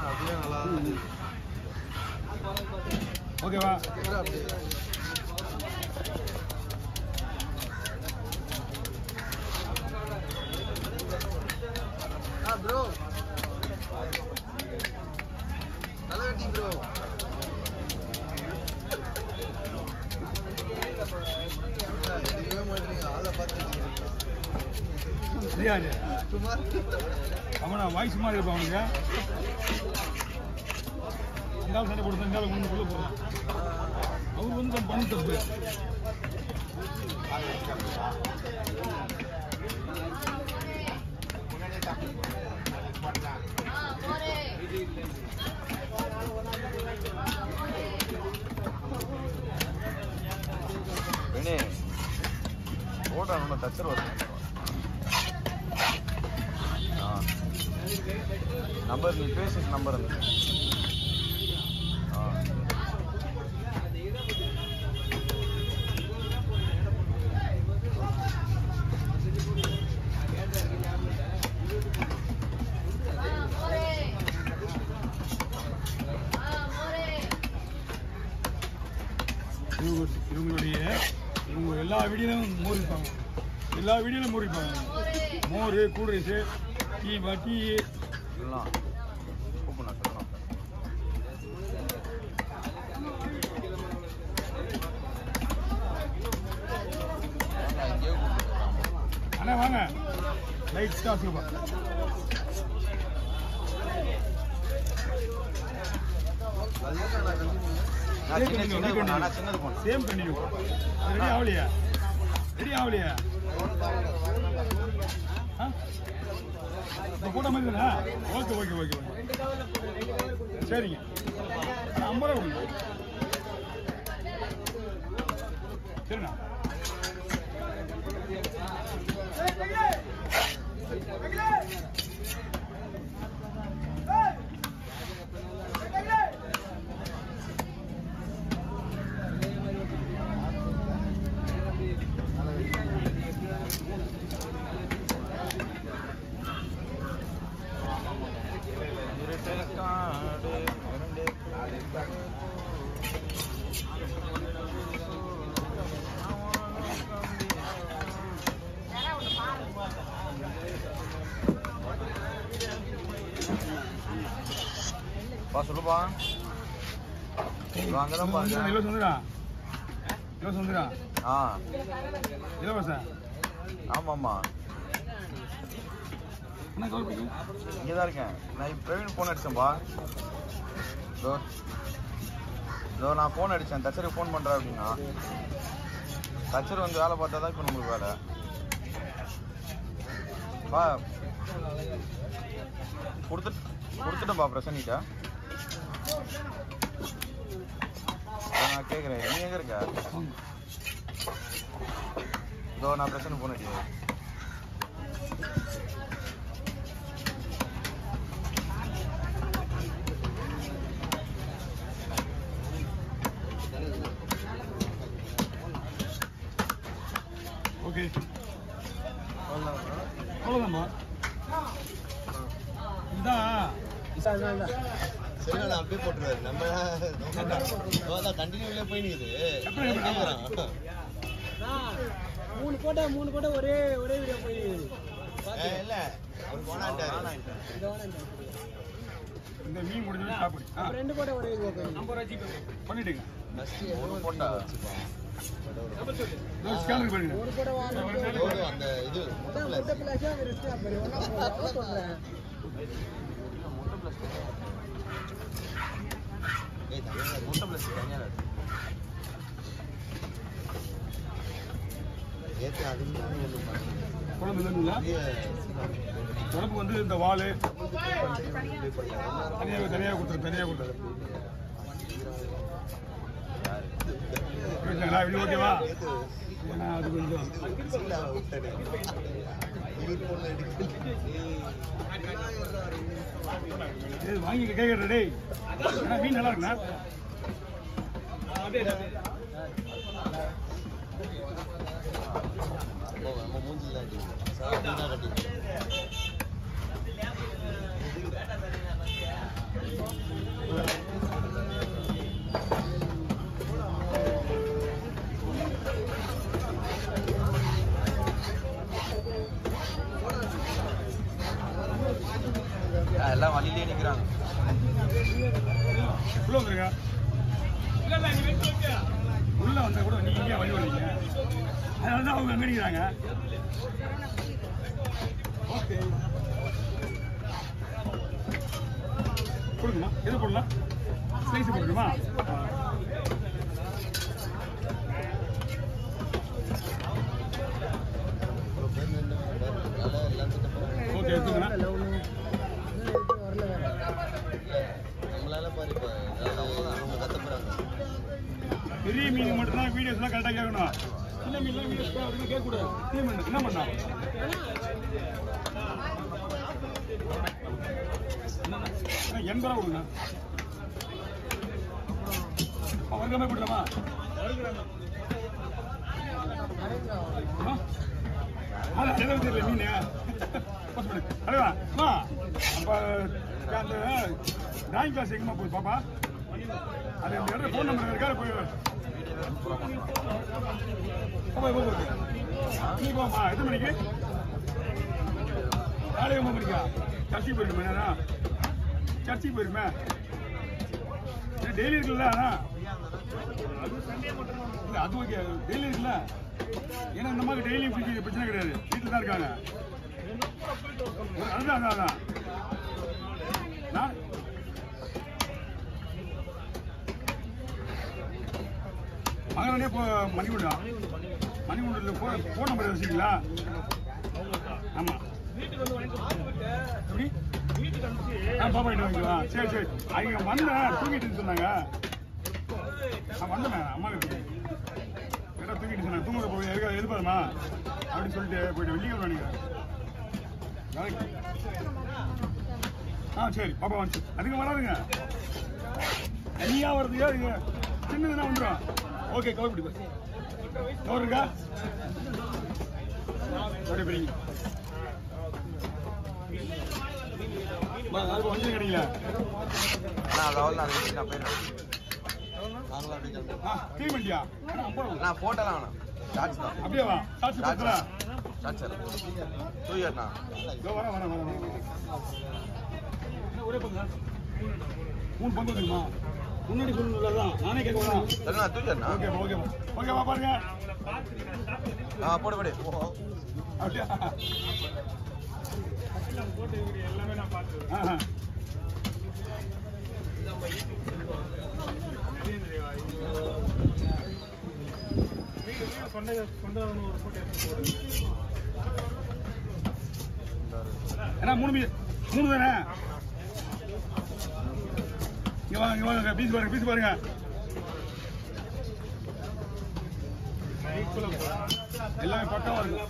அப்படியே நல்லா ஓகேவா? ப்ரோ நல்லா வெட்டி ப்ரோ. ஆளை பார்த்து அவனா வாய்ஸ் மாதிரி இருப்பான் அவனுக்கு. அந்த சண்டை போட்டு இருந்தாலும் முன்னுக்குள்ள போகிறான். அவர் வந்து நம்ம பண்ண தப்பு. ஓட தச்சர் வரும். நம்பர் நீ பேசி நம்பர் அந்த இவங்க எல்லா வீடியோலும் மோர் இருப்பாங்க. எல்லா வீடியோலும் மோர் இருப்பாங்க. மோர், கூல் ரைஸு, டீ டீ எல்லாம் அண்ணா வாங்க. Light staff same continue. Ready ஆகலையா? ரெடி ஆகலையா? கூட்ட மாதிரி தானே? ஓகே ஓகே ஓகே ஓகே சரிங்க. 50 ரூபா கொடுங்க. சரிண்ணா. சொல்லுப்பா. அங்கதான் பாருங்க. இலவசம் வந்துடா. இலவசம் வந்துடா. இலவசம். ஆமாம்மா இங்கதான் இருக்கேன். நான் பிரவீன் போன் அடிச்சேன்பா. இதோ நான் போன் அடிச்சேன். தச்சருக்கு போன் பண்றேன் அப்படின்னா தச்சர் வந்து வேலை பார்த்தா தான் இப்போ நம்மளுக்கு வேலை. பா கொடுத்துட்டேன்பா பிரசன்னிட்ட. நான் கேட்குறேன் நீ எங்க இருக்க? இதோ நான் பிரச்சனை போன் அடிக்கிறேன். ஓகே அவ்வளோதாம்மா. இதான் சரி நான் அப்படியே போட்டுருவாரு. நம்ம கண்டினியூல போய் நிக்குது. 3 போட்டா ஒரே வீடியோ போய் இல்ல ஒரு போனாண்டாரு. இந்த மீன் முடிஞ்சு சாப்பிடு. 2 போட்டா ஒரே வீடியோ போய் 50 ரூபாய் ஜிபே பண்ணிடுங்க. ஒரு போட்டா ஸ்கேனர் பண்ணுங்க. ஒரு போட்டா வாங்க. அந்த இது முட்டை பிளாஷா ரெஸ்ட் அப்படி ஒண்ணா சொல்றேன். முட்டை பிளஸ் முட்டை பிளஸ் தனியா ஏத்து அதுல குழம்பு இல்லைங்களா? குழம்பு வந்து இந்த வால் தனியாக கொடுத்துரு. இது ஓகேவா? ஏன்னா அது கொஞ்சம் வாங்கி கேட்கற டேய். மீன் நல்லா இருக்குண்ணா. நம்ம மூஞ்சில கட்டி வெளியே நிற்கிறாங்க. உள்ள வந்துருங்க. உள்ள வந்தா கூட நீங்க இங்கே வழி வரீங்க. அதனால தான் அவங்க அங்கே நிற்கிறாங்க. ஓகே கொடுக்குமா? எது போடலாம்? ஸ்லைஸ் போட்டுருமா? ஓகே எடுத்துக்கண்ணா. பெரிய மீன் மட்டும்தான் வீடியோஸ்லாம் கரெக்டாக கேட்கணும். சின்ன மீன்லாம் வீடியோஸ் அப்படின்னு கேட்கக்கூடாது. என்ன பண்ணா எண்பது ரூபா கொடுங்க. வருகமே போடலாமா? அதான் தெரியல மீன் அடைவா அப்போ அந்த டிராயிங் கிளாஸ் எங்கம்மா போய் பாப்பா? அது அந்த இடத்துல ஃபோன் நம்பர் இருக்கா? போய் நீ போமா. எத்தனை மணிக்கு? காலையில் 9 மணிக்கா? சர்ச்சைக்கு போயிருக்குமே நேரம். சர்ச்சைக்கு போயிருமே டெய்லி இருக்குல்ல? இல்லை அது ஓகே டெய்லி இருக்குல்ல. ஏன்னா இந்த மாதிரி டெய்லி பிரச்சனை கிடையாது. வீட்டில் தான் இருக்காங்க. அதுதான் அதான் நான் மகனே மணிகுண்டா. மணிகுண்டில் ஃபோன் நம்பர் வச்சுங்களா? ஆமாம் எப்படி? பாப்பா கிட்ட வாங்கிக்கலாம். சரி சரி அவங்க வந்தேன் தூங்கிட்டுன்னு சொன்னாங்க. நான் வந்தேன் அம்மா கிட்ட கேட்டால் தூங்கிட்டு சொன்னாங்க. தூங்க போய் எதிர்பாருமா அப்படின்னு சொல்லிட்டு போயிட்டு வெள்ளிக்கிழமை நினைக்கிறேன். சரி பாப்பா வந்துச்சு. அதுக்கு வராதுங்க. தனியாக வருதுங்க. அதுங்க சின்னதுன்னா வந்துடும். ஓகே கவர் பிடி கவர் இருக்கா? அப்படியே பிடிங்க. வந்து கிடைக்கல. நான் போட்டலாம் வேணாம். அப்படியே வா. ஒரே பங்கு 3 பங்கு வந்துருமா? முன்னாடி சொல்லலாம். நானே கேட்க வரேன். ஓகே ஓகே ஓகேவா பாருங்க. போடு போடு. அப்படியா? எல்லாமே நான் பார்த்தேன். ஏன்னா 3 தானே? இங்க வாங்க பீஸ் பாருங்க. பீஸ் பாருங்க. எல்லாமே பக்கமா இருக்கு.